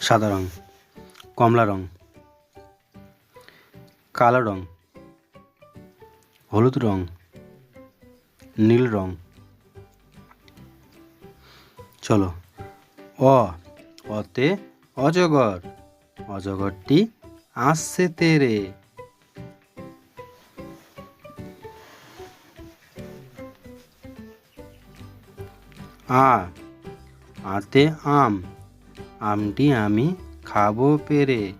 সাদা রং, কমলা রং, কালো রং, হলুদ রং, নীল রং। চলো, অতে অজগর, অজগরটি আসছে তেরে। আতে আম, আমটি আমি খাবো পেরে।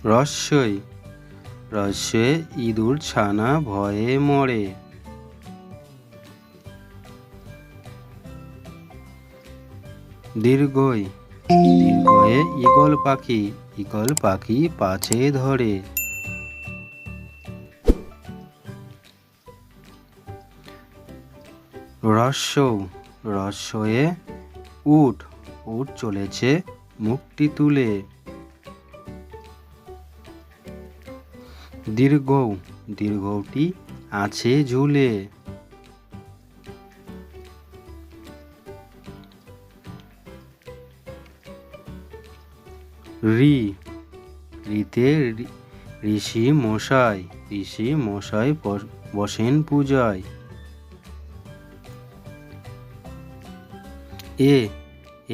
রস্যই, রস্যে ইঁদুর ছানা ভয়ে মরে। দীর্ঘই, দীর্ঘয়ে ঈগল পাখি, ঈগল পাখি পাছে ধরে। রস্যৌ, রস্যয়ে উট, উট চলেছে মুখটি তুলে। দীর্ঘৌ, দীর্ঘটি আছে ঝুলে। ঋ, ঋতে ঋষি মশাই, ঋষি মশাই বসেন পূজায়।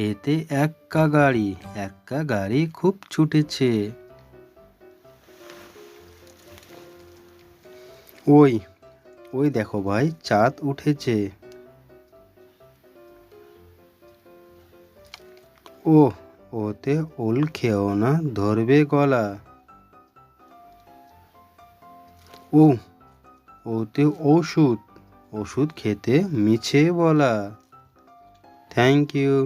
এতে এক্কা গাড়ি, এক্কা গাড়ি খুব ছুটেছে। ওই, ওই দেখো ভাই চাঁদ উঠেছে। ওতে ওল খেও না ধরবে গলা। ওতে ওষুধ, ওষুধ খেতে মিছে বলা। Thank you.